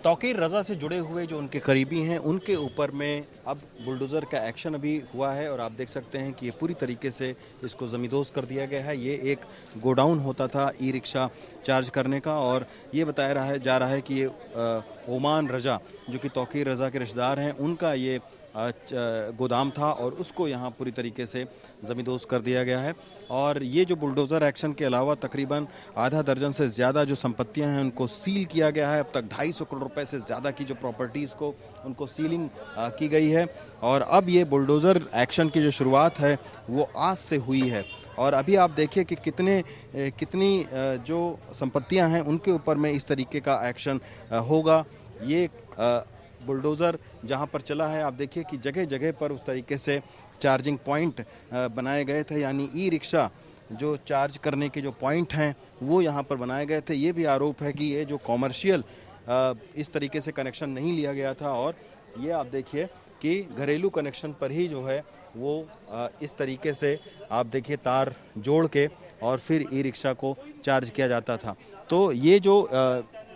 तौकीर रज़ा से जुड़े हुए जो उनके करीबी हैं उनके ऊपर में अब बुलडोज़र का एक्शन अभी हुआ है और आप देख सकते हैं कि ये पूरी तरीके से इसको ज़मींदोज़ कर दिया गया है। ये एक गोडाउन होता था ई रिक्शा चार्ज करने का और ये बताया जा रहा है कि ये ओमान रज़ा जो कि तौकीर रज़ा के रिश्तेदार हैं उनका ये गोदाम था और उसको यहाँ पूरी तरीके से ज़मींदोज़ कर दिया गया है। और ये जो बुलडोज़र एक्शन के अलावा तकरीबन आधा दर्जन से ज़्यादा जो संपत्तियां हैं उनको सील किया गया है। अब तक 250 करोड़ रुपए से ज़्यादा की जो प्रॉपर्टीज़ को उनको सीलिंग की गई है और अब ये बुलडोज़र एक्शन की जो शुरुआत है वो आज से हुई है। और अभी आप देखिए कि कितनी जो संपत्तियां हैं उनके ऊपर में इस तरीके का एक्शन होगा। ये बुलडोज़र जहां पर चला है आप देखिए कि जगह जगह पर उस तरीके से चार्जिंग पॉइंट बनाए गए थे, यानी ई रिक्शा जो चार्ज करने के जो पॉइंट हैं वो यहाँ पर बनाए गए थे। ये भी आरोप है कि ये जो कॉमर्शियल इस तरीके से कनेक्शन नहीं लिया गया था और ये आप देखिए कि घरेलू कनेक्शन पर ही जो है वो इस तरीके से आप देखिए तार जोड़ के और फिर ई रिक्शा को चार्ज किया जाता था। तो ये जो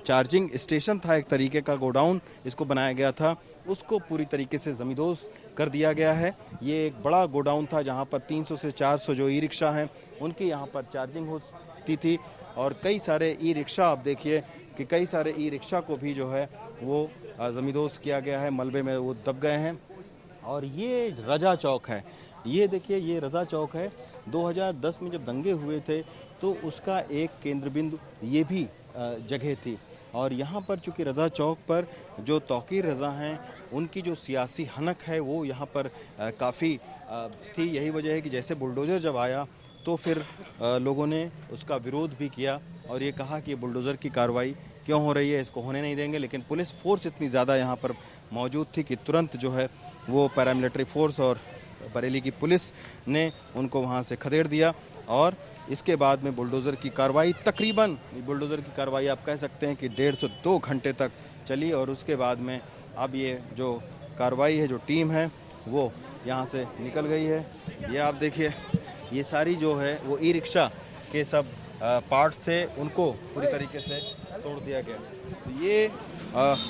चार्जिंग स्टेशन था, एक तरीके का गोडाउन इसको बनाया गया था, उसको पूरी तरीके से ज़मींदोज़ कर दिया गया है। ये एक बड़ा गोडाउन था जहाँ पर 300 से 400 जो ई रिक्शा हैं उनकी यहाँ पर चार्जिंग होती थी और कई सारे ई रिक्शा आप देखिए कि कई सारे ई रिक्शा को भी जो है वो ज़मींदोज़ किया गया है, मलबे में वो दब गए हैं। और ये रजा चौक है, ये देखिए ये रजा चौक है। 2010 में जब दंगे हुए थे तो उसका एक केंद्र बिंदु ये भी जगह थी और यहाँ पर चूँकि रज़ा चौक पर जो तौकीर रज़ा हैं उनकी जो सियासी हनक है वो यहाँ पर काफ़ी थी। यही वजह है कि जैसे बुलडोज़र जब आया तो फिर लोगों ने उसका विरोध भी किया और ये कहा कि बुलडोज़र की कार्रवाई क्यों हो रही है, इसको होने नहीं देंगे। लेकिन पुलिस फोर्स इतनी ज़्यादा यहाँ पर मौजूद थी कि तुरंत जो है वो पैरामिलिट्री फोर्स और बरेली की पुलिस ने उनको वहाँ से खदेड़ दिया और इसके बाद में बुलडोज़र की कार्रवाई तकरीबन बुलडोज़र की कार्रवाई आप कह सकते हैं कि 1.5 से 2 घंटे तक चली और उसके बाद में अब ये जो कार्रवाई है, जो टीम है वो यहाँ से निकल गई है। ये आप देखिए ये सारी जो है वो ई रिक्शा के सब पार्ट से उनको पूरी तरीके से तोड़ दिया गया। तो ये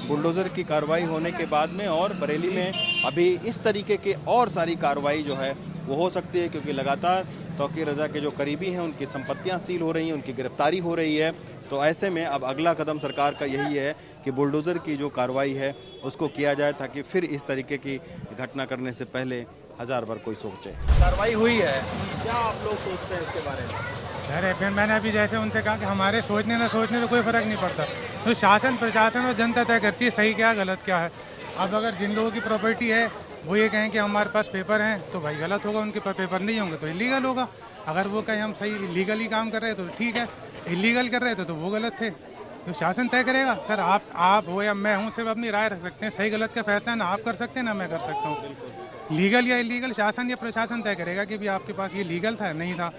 बुलडोज़र की कार्रवाई होने के बाद में और बरेली में अभी इस तरीके के और सारी कार्रवाई जो है वो हो सकती है क्योंकि लगातार तौकीर रज़ा के जो करीबी हैं उनकी संपत्तियां सील हो रही हैं, उनकी गिरफ्तारी हो रही है। तो ऐसे में अब अगला कदम सरकार का यही है कि बुलडोज़र की जो कार्रवाई है उसको किया जाए ताकि फिर इस तरीके की घटना करने से पहले 1000 बार कोई सोचे। कार्रवाई हुई है, क्या आप लोग सोचते हैं इसके बारे में? अरे फिर मैंने अभी जैसे उनसे कहा कि हमारे सोचने ना सोचने से कोई फ़र्क नहीं पड़ता, तो शासन प्रशासन और जनता तय करती है सही क्या गलत क्या है। अब अगर जिन लोगों की प्रॉपर्टी है वो ये कहें कि हमारे पास पेपर हैं तो भाई गलत होगा, उनके पास पेपर नहीं होंगे तो इलीगल होगा। अगर वो कहें हम सही लीगली काम कर रहे हैं तो ठीक है, इलीगल कर रहे थे तो वो गलत थे। तो शासन तय करेगा। सर आप हो या मैं हूँ, सिर्फ अपनी राय रख सकते हैं, सही गलत का फैसला ना आप कर सकते हैं ना मैं कर सकता हूँ। लीगल या इलीगल शासन या प्रशासन तय करेगा कि भी आपके पास ये लीगल था नहीं था।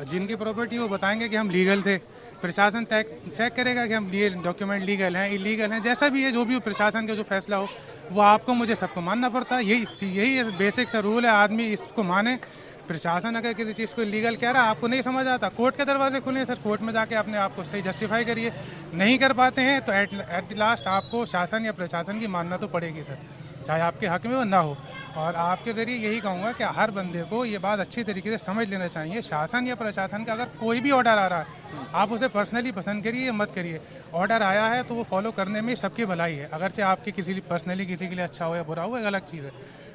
जिनकी प्रॉपर्टी वो बताएंगे कि हम लीगल थे, प्रशासन तय चेक करेगा कि हम डॉक्यूमेंट लीगल हैं इलीगल हैं, जैसा भी है जो भी प्रशासन का जो फैसला हो वो आपको मुझे सबको मानना पड़ता है। यही बेसिक सा रूल है, आदमी इसको माने। प्रशासन अगर किसी चीज़ को इलीगल कह रहा है आपको नहीं समझ आता, कोर्ट के दरवाजे खुले हैं सर, कोर्ट में जाके अपने आप को सही जस्टिफाई करिए। नहीं कर पाते हैं तो एट लास्ट आपको शासन या प्रशासन की मानना तो पड़ेगी सर, चाहे आपके हक में वो ना हो। और आपके ज़रिए यही कहूँगा कि हर बंदे को ये बात अच्छी तरीके से समझ लेना चाहिए। शासन या प्रशासन का अगर कोई भी ऑर्डर आ रहा है आप उसे पर्सनली पसंद करिए या मत करिए, ऑर्डर आया है तो वो फॉलो करने में सबकी भलाई है। अगरचे आपकी पर्सनली किसी के लिए अच्छा हो या बुरा हो एक अलग चीज़ है,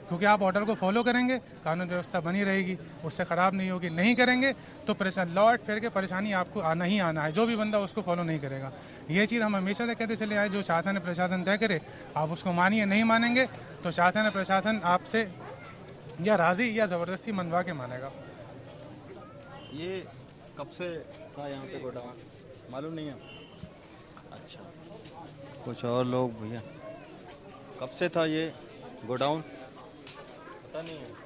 क्योंकि आप ऑर्डर को फॉलो करेंगे कानून व्यवस्था बनी रहेगी, उससे ख़राब नहीं होगी। नहीं करेंगे तो लौट फिर के परेशानी आपको आना ही आना है, जो भी बंदा उसको फॉलो नहीं करेगा। ये चीज़ हम हमेशा से कहते चले आए, जो शासन प्रशासन तय करे आप उसको मानिए, नहीं मानेंगे तो शासन प्रशासन आपसे या राज़ी या ज़बरदस्ती मनवा के मानेगा। ये कब से था यहाँ पे गोडाउन, मालूम नहीं है? अच्छा, कुछ और लोग भैया, कब से था ये गोडाउन पता नहीं है।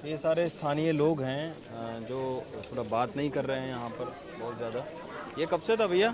ये सारे स्थानीय लोग हैं जो थोड़ा बात नहीं कर रहे हैं यहाँ पर बहुत ज़्यादा। ये कब से था भैया?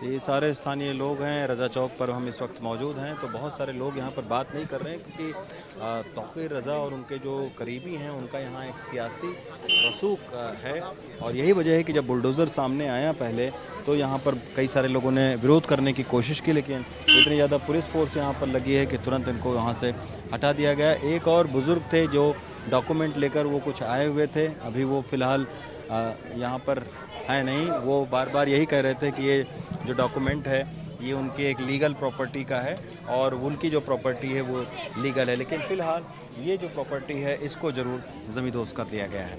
ये सारे स्थानीय लोग हैं, रज़ा चौक पर हम इस वक्त मौजूद हैं। तो बहुत सारे लोग यहाँ पर बात नहीं कर रहे हैं क्योंकि तौकीर रज़ा और उनके जो करीबी हैं उनका यहाँ एक सियासी रसूख है और यही वजह है कि जब बुलडोज़र सामने आया पहले तो यहाँ पर कई सारे लोगों ने विरोध करने की कोशिश की, लेकिन इतनी ज़्यादा पुलिस फोर्स यहाँ पर लगी है कि तुरंत इनको यहाँ से हटा दिया गया। एक और बुज़ुर्ग थे जो डॉक्यूमेंट लेकर वो कुछ आए हुए थे, अभी वो फ़िलहाल यहाँ पर है नहीं। वो बार बार यही कह रहे थे कि ये जो डॉक्यूमेंट है ये उनकी एक लीगल प्रॉपर्टी का है और उनकी जो प्रॉपर्टी है वो लीगल है, लेकिन फ़िलहाल ये जो प्रॉपर्टी है इसको ज़रूर ज़मींदोज़ कर दिया गया है।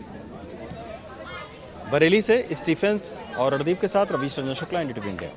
बरेली से स्टीफेंस और रणदीप के साथ रवीश रंजन शुक्ला, NDTV इंडिया।